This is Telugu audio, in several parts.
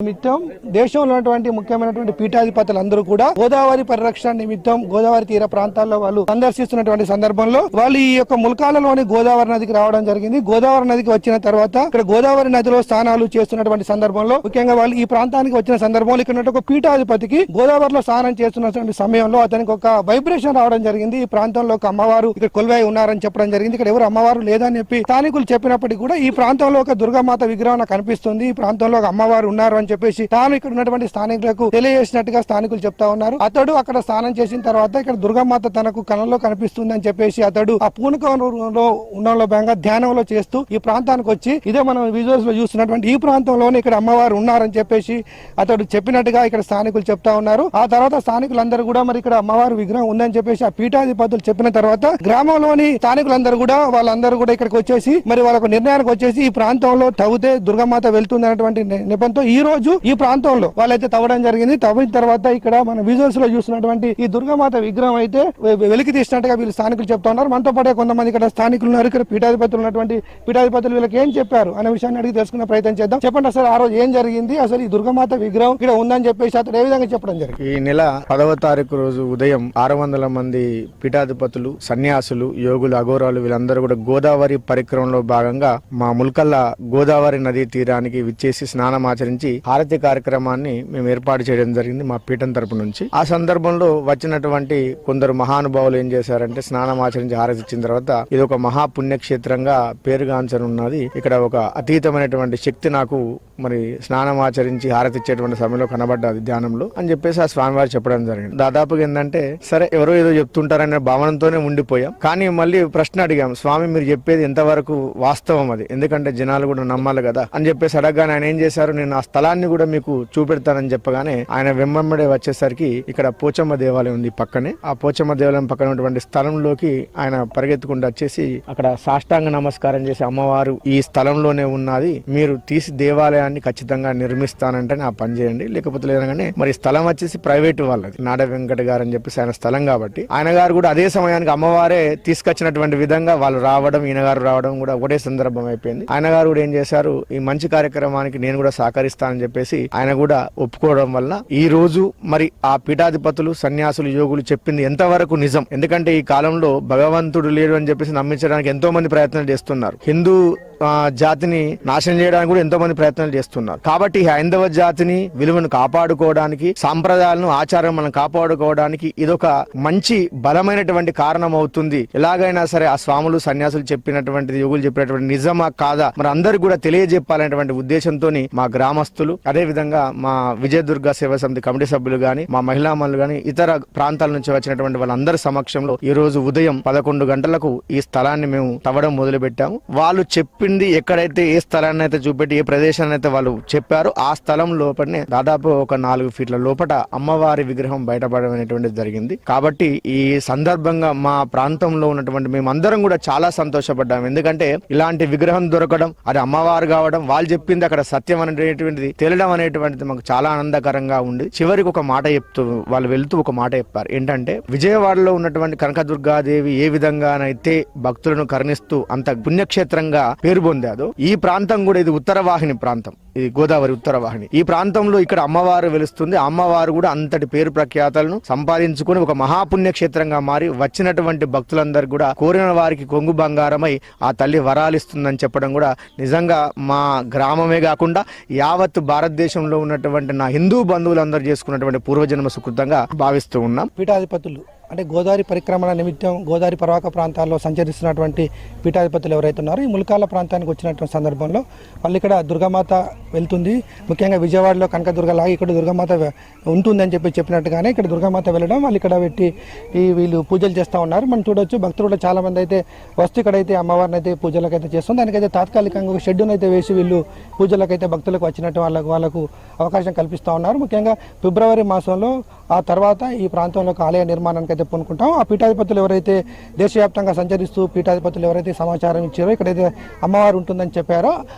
నిమిత్తం దేశంలో ఉన్నటువంటి ముఖ్యమైనటువంటి పీఠాధిపతులందరూ కూడా గోదావరి పరిరక్షణ నిమిత్తం గోదావరి తీర ప్రాంతాల్లో వాళ్ళు సందర్శిస్తున్నటువంటి సందర్భంలో వాళ్ళు ఈ యొక్క ముల్కాలలోని గోదావరి నదికి రావడం జరిగింది. గోదావరి నదికి వచ్చిన తర్వాత ఇక్కడ గోదావరి నదిలో స్నానాలు చేస్తున్నటువంటి సందర్భంలో ముఖ్యంగా వాళ్ళు ఈ ప్రాంతానికి వచ్చిన సందర్భంలో ఇక్కడ ఒక పీఠాధిపతికి గోదావరిలో స్నానం చేస్తున్నటువంటి సమయంలో అతనికి ఒక వైబ్రేషన్ రావడం జరిగింది. ఈ ప్రాంతంలో ఒక అమ్మవారు ఇక్కడ కొలువై ఉన్నారని చెప్పడం జరిగింది. ఇక్కడ ఎవరు అమ్మవారు లేదని చెప్పి స్థానికులు చెప్పినప్పటికీ కూడా ఈ ప్రాంతంలో ఒక దుర్గామాత విగ్రహం కనిపిస్తుంది, ఈ ప్రాంతంలో ఒక అమ్మవారు ఉన్నారు అని చెప్పేసి తాను ఇక్కడ ఉన్నటువంటి స్థానికులకు తెలియజేసినట్టుగా స్థానికులు చెప్తా ఉన్నారు. అతడు అక్కడ స్నానం చేసిన తర్వాత ఇక్కడ దుర్గామాత తనకు కళ్ళలో కనిపిస్తుంది అని చెప్పేసి అతడు ఆ పూనకంలో ఉండడంలో భాగంగా ధ్యానంలో చేస్తూ ఈ ప్రాంతానికి వచ్చి ఇదే మనం విజువల్స్ లో చూస్తున్నటువంటి ఈ ప్రాంతంలోనే ఇక్కడ అమ్మవారు ఉన్నారని చెప్పేసి అతడు చెప్పినట్టుగా ఇక్కడ స్థానికులు చెప్తా ఉన్నారు. ఆ తర్వాత స్థానికులందరూ కూడా మరి ఇక్కడ అమ్మవారు విగ్రహం ఉందని చెప్పేసి ఆ పీఠాధిపతులు చెప్పిన తర్వాత గ్రామంలోని స్థానికులందరూ కూడా వాళ్ళందరూ కూడా ఇక్కడికి వచ్చేసి మరి వాళ్ళకు నిర్ణయానికి వచ్చేసి ఈ ప్రాంతంలో తవ్వితే దుర్గామాత వెళ్తుంది అనేటువంటి నెపంతో ఈ రోజు ఈ ప్రాంతంలో వాళ్ళైతే తవ్వడం జరిగింది. తవ్విన తర్వాత ఇక్కడ మన విజువల్స్ లో చూస్తున్నటువంటి ఈ దుర్గామాత విగ్రహం అయితే వెలికి తీసినట్టుగా వీళ్ళు స్థానికులు చెప్తా ఉన్నారు. మనతో పాటు కొంతమంది ఇక్కడ స్థానికులు ఉన్నారు. ఇక్కడ పీఠాధిపతులు ఉన్నటువంటి పీఠాధిపతులు వీళ్ళకి ఏం చెప్పారు అనే విషయాన్ని అడిగి తెలుసుకునే ప్రయత్నం చేద్దాం. చెప్పండి అసలు ఆ రోజు ఏం జరిగింది, అసలు ఈ దుర్గామాత విగ్రహం ఇక్కడ ఉందని చెప్పేసి అతను ఏ విధంగా చెప్పడం జరిగింది? ఈ నెల 10వ తారీఖు రోజు ఉదయం 600 మంది పీఠాధిపతులు, సన్యాసులు, యోగులు, అఘోరాలు వీళ్ళందరూ కూడా గోదావరి పరిక్రమలో భాగంగా మా ముల్కల్ల గోదావరి నదీ తీరానికి విచ్చేసి స్నానమాచరించి హారతి కార్యక్రమాన్ని మేము ఏర్పాటు చేయడం జరిగింది మా పీఠం తరపు నుంచి. ఆ సందర్భంలో వచ్చినటువంటి కొందరు మహానుభావులు ఏం చేశారంటే స్నానమాచరించి హారతి ఇచ్చిన తర్వాత ఇది ఒక మహాపుణ్యక్షేత్రంగా పేరుగాంచనున్నది, ఇక్కడ ఒక అతీతమైనటువంటి శక్తి నాకు మరి స్నానమాచరించి హారతి ఇచ్చేటువంటి సమయంలో కనబడ్డది ధ్యానంలో అని చెప్పేసి ఆ స్వామివారు చెప్పడం జరిగింది. దాదాపుగా ఏంటంటే సరే ఎవరో ఏదో చెప్తుంటారనే భావనతోనే ఉండిపోయాం. కానీ మళ్ళీ ప్రశ్న అడిగాం, స్వామి మీరు చెప్పేది ఎంతవరకు వాస్తవం అది, ఎందుకంటే జనాలు కూడా నమ్మాలి కదా అని చెప్పేసి అడగగానే ఆయన ఏం చేశారు, నేను ఆ స్థలాన్ని కూడా మీకు చూపెడతానని చెప్పగానే ఆయన వెంబడే వచ్చేసరికి ఇక్కడ పోచమ్మ దేవాలయం ఉంది పక్కనే. ఆ పోచమ్మ దేవాలయం పక్కన ఉన్నటువంటి స్థలంలోకి ఆయన పరిగెత్తుకుంటూ వచ్చేసి అక్కడ సాష్టాంగ నమస్కారం చేసి అమ్మవారు ఈ స్థలంలోనే ఉన్నది, మీరు తీసి దేవాలయాన్ని ఖచ్చితంగా నిర్మిస్తానంటే ఆ పని చేయండి, లేకపోతే లేదనగానే మరి స్థలం వచ్చేసి ప్రైవేట్ వాళ్ళది, నాడ వెంకట గారు అని చెప్పేసి ఆయన స్థలం కాబట్టి ఆయన గారు కూడా అదే సమయానికి అమ్మవారే తీసుకొచ్చినటువంటి విధంగా వాళ్ళు రావడం, ఈయన గారు రావడం కూడా ఒకటే సందర్భం అయిపోయింది. ఆయన గారు కూడా ఏం చేశారు, ఈ మంచి కార్యక్రమానికి నేను కూడా సహకరిస్తానని చెప్పేసి ఆయన కూడా ఒప్పుకోవడం వల్ల ఈ రోజు మరి ఆ పీఠాధిపతులు, సన్యాసులు, యోగులు చెప్పింది ఎంతవరకు నిజం, ఎందుకంటే ఈ కాలంలో భగవంతుడు లేడు అని చెప్పేసి నమ్మించడానికి ఎంతో మంది ప్రయత్నాలు చేస్తున్నారు. హిందూ జాతిని నాశనం చేయడానికి కూడా ఎంతో మంది ప్రయత్నాలు చేస్తున్నారు. కాబట్టి హైందవ జాతిని విలువను కాపాడుకోవడానికి, సాంప్రదాయాలను, ఆచారం మనం కాపాడుకోవడానికి ఇదొక మంచి బలమైనటువంటి కారణం అవుతుంది. ఎలాగైనా సరే ఆ స్వాములు, సన్యాసులు చెప్పినటువంటిది, యోగులు చెప్పినటువంటి నిజమా కాదా మరి అందరికి కూడా తెలియజెప్పాలనేటువంటి ఉద్దేశంతో మా గ్రామస్తులు, అదే విధంగా మా విజయదుర్గ సేవా సమితి కమిటీ సభ్యులు గాని, మా మహిళా మనులు గాని, ఇతర ప్రాంతాల నుంచి వచ్చినటువంటి వాళ్ళందరి సమక్షంలో ఈ రోజు ఉదయం 11 గంటలకు ఈ స్థలాన్ని మేము తవ్వడం మొదలు పెట్టాము. వాళ్ళు చెప్పింది ఎక్కడైతే ఏ స్థలాన్ని అయితే చూపెట్టి ఏ ప్రదేశాన్ని అయితే వాళ్ళు చెప్పారో ఆ స్థలం లోపలనే దాదాపు ఒక 4 ఫీట్ల లోపల అమ్మవారి విగ్రహం బయటపడడం అనేటువంటిది జరిగింది. కాబట్టి ఈ సందర్భంగా మా ప్రాంతంలో ఉన్నటువంటి మేమందరం కూడా చాలా సంతోషపడ్డాం. ఎందుకంటే ఇలాంటి విగ్రహం దొరకడం, అది అమ్మవారు కావడం, వాళ్ళు చెప్పింది అక్కడ సత్యం అనేటువంటిది తేలడం అనేటువంటిది మాకు చాలా ఆనందకరంగా ఉంది. చివరికి ఒక మాట చెప్తూ వాళ్ళు వెళ్తూ ఒక మాట చెప్పారు, ఏంటంటే విజయవాడలో ఉన్నటువంటి కనకదుర్గాదేవి ఏ విధంగానైతే భక్తులను కరుణిస్తూ అంత పుణ్యక్షేత్రంగా పేరు పొందాదో ఈ ప్రాంతం కూడా ఇది ఉత్తరవాహిని ప్రాంతం, ఇది గోదావరి ఉత్తరవాహిని. ఈ ప్రాంతంలో ఇక్కడ అమ్మవారు వెలుస్తుంది. అమ్మవారు కూడా అంతటి పేరు ప్రఖ్యాతలను సంపాదించుకుని ఒక మహాపుణ్యక్షేత్రంగా మారి వచ్చినటువంటి భక్తులందరూ కూడా కోరిన వారికి కొంగు బంగారమై ఆ తల్లి వరాలిస్తుందని చెప్పడం కూడా నిజంగా మా గ్రామమే కాకుండా యావత్ భారతదేశంలో ఉన్నటువంటి నా హిందూ బంధువులందరూ చేసుకున్నటువంటి పూర్వజన్మ సుకృతంగా భావిస్తూ ఉన్నాం. పీఠాధిపతులు అంటే గోదావరి పరిక్రమణ నిమిత్తం గోదావరి పర్వాక ప్రాంతాల్లో సంచరిస్తున్నటువంటి పీఠాధిపతులు ఎవరైతే ఉన్నారో ఈ ముల్కాల ప్రాంతానికి వచ్చినటువంటి సందర్భంలో వాళ్ళు ఇక్కడ దుర్గామాత వెళ్తుంది, ముఖ్యంగా విజయవాడలో కనకదుర్గ లాగా ఇక్కడ దుర్గామాత ఉంటుందని చెప్పినట్టుగానే ఇక్కడ దుర్గామాత వెళ్ళడం, వాళ్ళు ఇక్కడ పెట్టి వీళ్ళు పూజలు చేస్తూ ఉన్నారు. మనం చూడొచ్చు భక్తులు కూడా చాలా మంది అయితే వస్తూ ఇక్కడైతే అమ్మవారిని అయితే పూజలకు అయితే చేస్తుంది. దానికైతే తాత్కాలికంగా ఒక షెడ్యూన్ అయితే వేసి వీళ్ళు పూజలకైతే భక్తులకు వచ్చినట్టు వాళ్ళకు అవకాశం కల్పిస్తూ ఉన్నారు. ముఖ్యంగా ఫిబ్రవరి మాసంలో ఆ తర్వాత ఈ ప్రాంతంలో ఒక ఆలయ నిర్మాణానికి అయితే పూనుకుంటాం. ఆ పీఠాధిపతులు ఎవరైతే దేశవ్యాప్తంగా సంచరిస్తూ పీఠాధిపతులు ఎవరైతే సమాచారం ఇచ్చారో ఇక్కడైతే అమ్మవారు ఉంటుందని చెప్పారో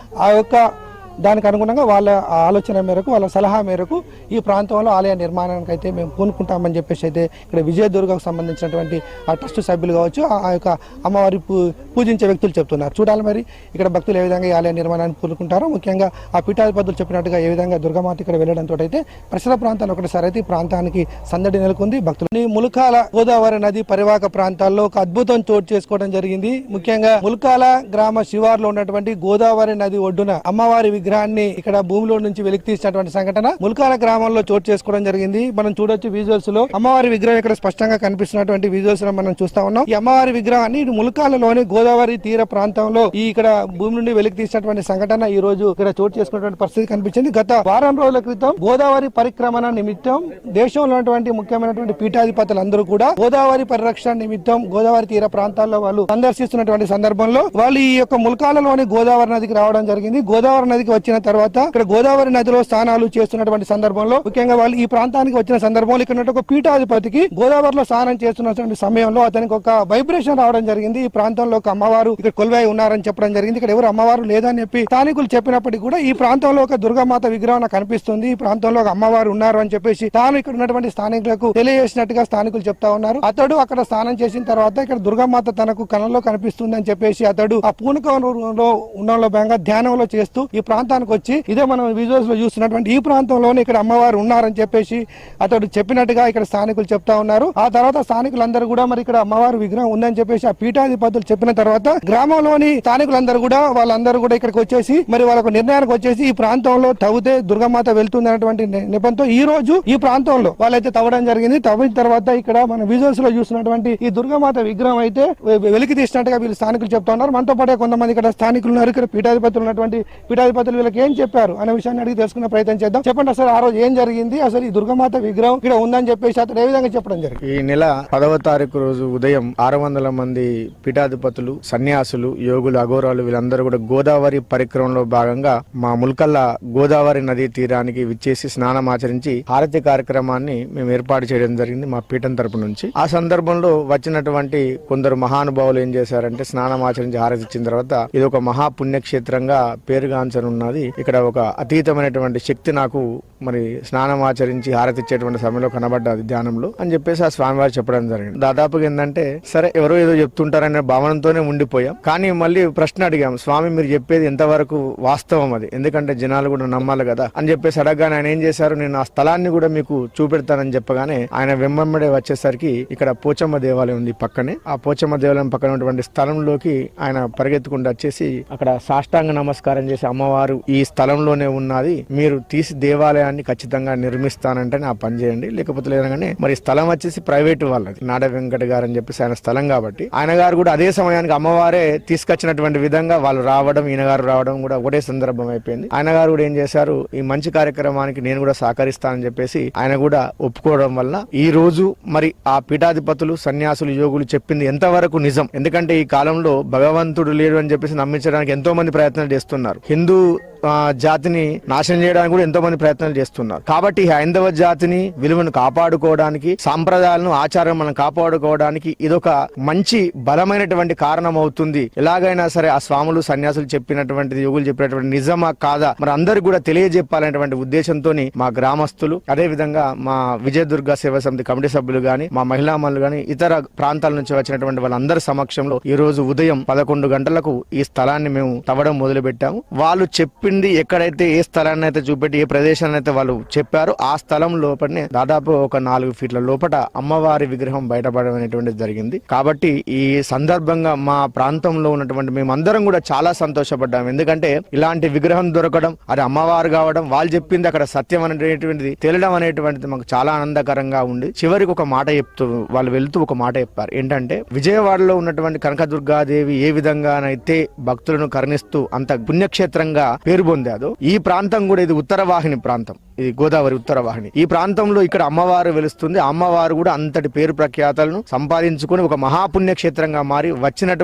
ఆ యొక్క దానికి అనుగుణంగా వాళ్ళ ఆలోచన మేరకు వాళ్ళ సలహా మేరకు ఈ ప్రాంతంలో ఆలయ నిర్మాణానికి అయితే మేము పూనుకుంటామని చెప్పేసి అయితే ఇక్కడ విజయదుర్గకు సంబంధించినటువంటి ఆ ట్రస్ట్ సభ్యులు కావచ్చు ఆ యొక్క అమ్మవారి పూజించే వ్యక్తులు చెప్తున్నారు. చూడాలి మరి ఇక్కడ భక్తులు ఏ విధంగా ఈ ఆలయ నిర్మాణాన్ని పూనుకుంటారో, ముఖ్యంగా ఆ పీఠాధిపతులు చెప్పినట్టుగా ఏ విధంగా దుర్గామాత ఇక్కడ వెళ్ళడంతో అయితే పరిసర ప్రాంతాలు ఒకటిసారి అయితే ఈ ప్రాంతానికి సందడి నెలకొంది. భక్తులు ములకాల గోదావరి నది పరివాహక ప్రాంతాల్లో ఒక అద్భుతం చోటు చేసుకోవడం జరిగింది. ముఖ్యంగా ములకాల గ్రామ శివార్లో ఉన్నటువంటి గోదావరి నది ఒడ్డున అమ్మవారి విగ్రహాన్ని ఇక్కడ భూమిలో నుంచి వెలికి తీసినటువంటి సంఘటన ములకాల గ్రామంలో చోటు చేసుకోవడం జరిగింది. మనం చూడొచ్చు విజువల్స్ లో అమ్మవారి విగ్రహం ఇక్కడ స్పష్టంగా కనిపిస్తున్నటువంటి విజువల్స్ లో మనం చూస్తా ఉన్నాం. ఈ అమ్మవారి విగ్రహాన్ని ములకాలలోని గోదావరి తీర ప్రాంతంలో ఈ ఇక్కడ భూమి నుండి వెలికి తీసినటువంటి సంఘటన ఈ రోజు ఇక్కడ చోటు చేసుకున్నటువంటి పరిస్థితి కనిపించింది. గత వారం రోజుల క్రితం గోదావరి పరిక్రమణ నిమిత్తం దేశంలో ఉన్నటువంటి ముఖ్యమైనటువంటి పీఠాధిపతులందరూ కూడా గోదావరి పరిరక్షణ నిమిత్తం గోదావరి తీర ప్రాంతాల్లో వాళ్ళు సందర్శిస్తున్నటువంటి సందర్భంలో వాళ్ళు ఈ యొక్క ములకాలలోని గోదావరి నదికి రావడం జరిగింది. గోదావరి నదికి వచ్చిన తర్వాత ఇక్కడ గోదావరి నదిలో స్నానాలు చేస్తున్నటువంటి సందర్భంలో, ముఖ్యంగా వాళ్ళు ఈ ప్రాంతానికి వచ్చిన సందర్భంలో ఇక్కడ ఒక పీఠాధిపతికి గోదావరిలో స్నానం చేస్తున్నటువంటి సమయంలో అతనికి ఒక వైబ్రేషన్ రావడం జరిగింది. ఈ ప్రాంతంలో ఒక అమ్మవారు ఇక్కడ కొలువై ఉన్నారని చెప్పడం జరిగింది. ఇక్కడ ఎవరు అమ్మవారు లేదని చెప్పి స్థానికులు చెప్పినప్పటికీ కూడా ఈ ప్రాంతంలో ఒక దుర్గామాత విగ్రహం నాకు కనిపిస్తుంది, ఈ ప్రాంతంలో ఒక అమ్మవారు ఉన్నారు అని చెప్పేసి తాను ఇక్కడ ఉన్నటువంటి స్థానికులకు తెలియజేసినట్టుగా స్థానికులు చెప్తా ఉన్నారు. అతడు అక్కడ స్నానం చేసిన తర్వాత ఇక్కడ దుర్గామాత తనకు కళ్ళలో కనిపిస్తుంది అని చెప్పేసి అతడు ఆ పూనకంలో ఉండడంలో భాగంగా ధ్యానంలో చేస్తూ ఈ ప్రాంతానికి వచ్చి ఇదే మనం విజువల్స్ లో చూస్తున్నటువంటి ఈ ప్రాంతంలోనే ఇక్కడ అమ్మవారు ఉన్నారని చెప్పేసి అతడు చెప్పినట్టుగా ఇక్కడ స్థానికులు చెప్తా ఉన్నారు. ఆ తర్వాత స్థానికులందరూ కూడా మరి ఇక్కడ అమ్మవారి విగ్రహం ఉందని చెప్పేసి ఆ పీఠాధిపతులు చెప్పిన తర్వాత గ్రామంలోని స్థానికులందరూ కూడా వాళ్ళందరూ కూడా ఇక్కడికి వచ్చేసి మరి వాళ్ళకు నిర్ణయానికి వచ్చేసి ఈ ప్రాంతంలో తవ్వితే దుర్గామాత వెళ్తుంది అనేటువంటి నిబంధనతో ఈ రోజు ఈ ప్రాంతంలో వాళ్ళైతే తవ్వడం జరిగింది. తవ్విన తర్వాత ఇక్కడ మన విజువల్స్ లో చూసినటువంటి ఈ దుర్గామాత విగ్రహం అయితే వెలికి తీసినట్టుగా వీళ్ళు స్థానికులు చెప్తా ఉన్నారు. మనతో పాటే కొంతమంది ఇక్కడ స్థానికులు ఉన్నారు, ఇక్కడ పీఠాధిపతులు ఉన్నటువంటి పీఠాధిపతులు వీళ్ళకి ఏం చెప్పారు అనే విషయాన్ని అడిగి తెలుసుకునే ప్రయత్నం చేద్దాం. చెప్పండి అసలు ఆ రోజు ఏం జరిగింది, అసలు ఈ దుర్గామాత విగ్రహం ఇక్కడ ఉందని చెప్పేసి అతను ఏ విధంగా చెప్పడం జరిగింది? ఈ నెల 10వ తారీఖు రోజు ఉదయం 600 మంది పీఠాధిపతులు, సన్యాసులు, యోగులు, అఘోరాలు వీళ్ళందరూ కూడా గోదావరి పరిక్రమలో భాగంగా మా ముల్కల్ల గోదావరి నది తీరానికి విచ్చేసి స్నానం ఆచరించి హారతి కార్యక్రమాన్ని మేము ఏర్పాటు చేయడం జరిగింది మా పీఠం తరపు నుంచి. ఆ సందర్భంలో వచ్చినటువంటి కొందరు మహానుభావులు ఏం చేశారంటే స్నానం ఆచరించి హారతి ఇచ్చిన తర్వాత ఇది ఒక మహాపుణ్యక్షేత్రంగా పేరుగాంచనున్నది, ఇక్కడ ఒక అతీతమైనటువంటి శక్తి నాకు మరి స్నానం ఆచరించి హారతి ఇచ్చేటువంటి సమయంలో కనబడ్డది ధ్యానంలో అని చెప్పేసి ఆ స్వామివారు చెప్పడం జరిగింది. దాదాపుగా ఏంటంటే సరే ఎవరో ఏదో చెప్తుంటారనే భావనతోనే ఉండిపోయాం. కానీ మళ్ళీ ప్రశ్న అడిగాం, స్వామి మీరు చెప్పేది ఎంతవరకు వాస్తవం అది, ఎందుకంటే జనాలు కూడా నమ్మాలి కదా అని చెప్పేసి అడగగానే ఆయన ఏం చేశారు, నేను ఆ స్థలాన్ని కూడా మీకు చూపెడతానని చెప్పగానే ఆయన వెంబడే వచ్చేసరికి ఇక్కడ పోచమ్మ దేవాలయం ఉంది పక్కనే, ఆ పోచమ్మ దేవాలయం పక్కన ఉన్నటువంటి స్థలంలోకి ఆయన పరిగెత్తుకుంటూ వచ్చేసి అక్కడ సాష్టాంగ నమస్కారం చేసి అమ్మవారు ఈ స్థలంలోనే ఉన్నది, మీరు తీసి దేవాలయాన్ని ఖచ్చితంగా నిర్మిస్తానంటే ఆ పని చేయండి, లేకపోతే లేదనగానే మరి స్థలం వచ్చేసి ప్రైవేట్ వాళ్ళది, నాడ వెంకట గారు అని చెప్పేసి ఆయన స్థలం కాబట్టి ఆయన గారు కూడా అదే సమయానికి అమ్మవారే తీసుకొచ్చినటువంటి విధంగా వాళ్ళు రావడం, ఈయన గారు రావడం కూడా ఒకటే సందర్భం అయిపోయింది. ఆయన గారు కూడా ఏం చేశారు, ఈ మంచి కార్యక్రమానికి నేను కూడా సహకరిస్తానని చెప్పేసి ఆయన కూడా ఒప్పుకోవడం వల్ల ఈ రోజు మరి ఆ పీఠాధిపతులు, సన్యాసులు, యోగులు చెప్పింది ఎంతవరకు నిజం, ఎందుకంటే ఈ కాలంలో భగవంతుడు లేడు అని చెప్పేసి నమ్మించడానికి ఎంతో మంది ప్రయత్నాలు చేస్తున్నారు, హిందూ జాతిని నాశనం చేయడానికి కూడా ఎంతో మంది ప్రయత్నాలు చేస్తున్నారు. కాబట్టి హైందవ జాతిని విలువను కాపాడుకోవడానికి, సాంప్రదాయాలను, ఆచారం మనం కాపాడుకోవడానికి ఇదొక మంచి బలమైనటువంటి కారణం అవుతుంది. ఎలాగైనా సరే ఆ స్వాములు, సన్యాసులు చెప్పినటువంటిది, యోగులు చెప్పినటువంటి నిజమా కాదా మరి అందరికి కూడా తెలియజెప్పాలనేటువంటి ఉద్దేశంతో మా గ్రామస్తులు, అదే విధంగా మా విజయదుర్గ సేవా సమితి కమిటీ సభ్యులు గాని, మా మహిళా మనులు గాని, ఇతర ప్రాంతాల నుంచి వచ్చినటువంటి వాళ్ళందరి సమక్షంలో ఈ రోజు ఉదయం 11 గంటలకు ఈ స్థలాన్ని మేము తవ్వడం మొదలు పెట్టాము. వాళ్ళు చెప్పింది ఎక్కడైతే ఏ స్థలాన్ని అయితే చూపెట్టి ఏ ప్రదేశాన్ని అయితే వాళ్ళు చెప్పారో ఆ స్థలం లోపలనే దాదాపు ఒక 4 ఫీట్ల లోపల అమ్మవారి విగ్రహం బయటపడడం అనేటువంటిది జరిగింది. కాబట్టి ఈ సందర్భంగా మా ప్రాంతంలో ఉన్నటువంటి మేమందరం కూడా చాలా సంతోషపడ్డాం. ఎందుకంటే ఇలాంటి విగ్రహం దొరకడం, అది అమ్మవారు కావడం, వాళ్ళు చెప్పింది అక్కడ సత్యం అనేటువంటిది తేలడం అనేటువంటిది మాకు చాలా ఆనందకరంగా ఉంది. చివరికి ఒక మాట చెప్తూ వాళ్ళు వెళ్తూ ఒక మాట చెప్పారు, ఏంటంటే విజయవాడలో ఉన్నటువంటి కనకదుర్గాదేవి ఏ విధంగానైతే భక్తులను కరుణిస్తూ అంత పుణ్యక్షేత్రంగా పేరు పొందాదో ఈ ప్రాంతం కూడా ఇది ఉత్తరవాహిని ప్రాంతం, ఇది గోదావరి ఉత్తరవాహిని. ఈ ప్రాంతంలో ఇక్కడ అమ్మవారు వెలుస్తుంది. అమ్మవారు కూడా అంతటి పేరు ప్రఖ్యాతలను సంపాదించుకుని ఒక మహాపుణ్యక్షేత్రంగా మారి వచ్చినటువంటి